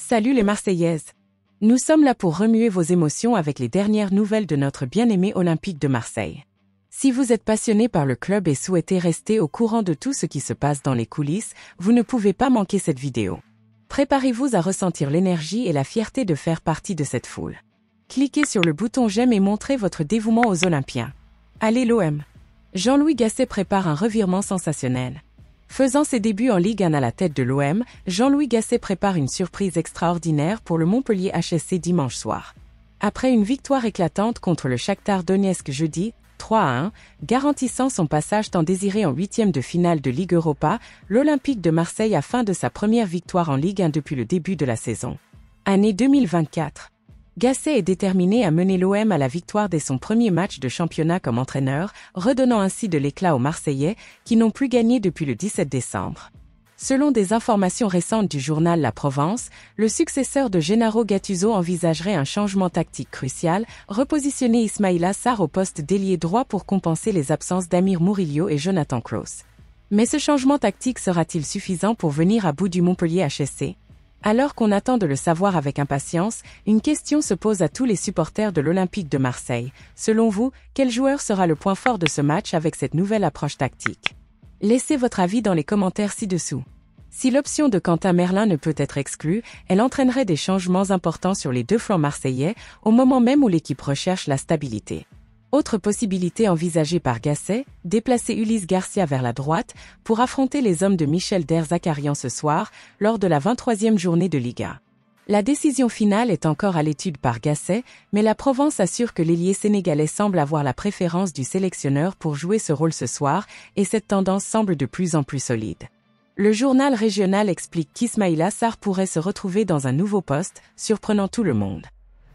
Salut les Marseillaises! Nous sommes là pour remuer vos émotions avec les dernières nouvelles de notre bien-aimé Olympique de Marseille. Si vous êtes passionné par le club et souhaitez rester au courant de tout ce qui se passe dans les coulisses, vous ne pouvez pas manquer cette vidéo. Préparez-vous à ressentir l'énergie et la fierté de faire partie de cette foule. Cliquez sur le bouton j'aime et montrez votre dévouement aux Olympiens. Allez l'OM! Jean-Louis Gasset prépare un revirement sensationnel. Faisant ses débuts en Ligue 1 à la tête de l'OM, Jean-Louis Gasset prépare une surprise extraordinaire pour le Montpellier HSC dimanche soir. Après une victoire éclatante contre le Shakhtar Donetsk jeudi, 3-1, garantissant son passage tant désiré en huitième de finale de Ligue Europa, l'Olympique de Marseille a faim de sa première victoire en Ligue 1 depuis le début de la saison. Année 2024. Gasset est déterminé à mener l'OM à la victoire dès son premier match de championnat comme entraîneur, redonnant ainsi de l'éclat aux Marseillais, qui n'ont plus gagné depuis le 17 décembre. Selon des informations récentes du journal La Provence, le successeur de Gennaro Gattuso envisagerait un changement tactique crucial, repositionner Ismaïla Sarr au poste d'ailier droit pour compenser les absences d'Amir Murillo et Jonathan Klaus. Mais ce changement tactique sera-t-il suffisant pour venir à bout du Montpellier HSC ? Alors qu'on attend de le savoir avec impatience, une question se pose à tous les supporters de l'Olympique de Marseille. Selon vous, quel joueur sera le point fort de ce match avec cette nouvelle approche tactique? Laissez votre avis dans les commentaires ci-dessous. Si l'option de Quentin Merlin ne peut être exclue, elle entraînerait des changements importants sur les deux flancs marseillais, au moment même où l'équipe recherche la stabilité. Autre possibilité envisagée par Gasset, déplacer Ulysse Garcia vers la droite pour affronter les hommes de Michel Der-Zakarian ce soir, lors de la 23e journée de Ligue 1. La décision finale est encore à l'étude par Gasset, mais la Provence assure que l'ailier sénégalais semble avoir la préférence du sélectionneur pour jouer ce rôle ce soir, et cette tendance semble de plus en plus solide. Le journal régional explique qu'Ismaïla Sarr pourrait se retrouver dans un nouveau poste, surprenant tout le monde.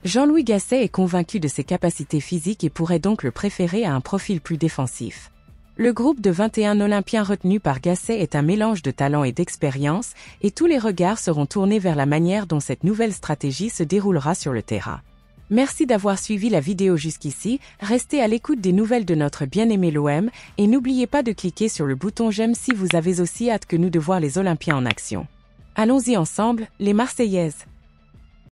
Jean-Louis Gasset est convaincu de ses capacités physiques et pourrait donc le préférer à un profil plus défensif. Le groupe de 21 Olympiens retenus par Gasset est un mélange de talent et d'expérience, et tous les regards seront tournés vers la manière dont cette nouvelle stratégie se déroulera sur le terrain. Merci d'avoir suivi la vidéo jusqu'ici, restez à l'écoute des nouvelles de notre bien-aimé l'OM, et n'oubliez pas de cliquer sur le bouton j'aime si vous avez aussi hâte que nous de voir les Olympiens en action. Allons-y ensemble, les Marseillaises!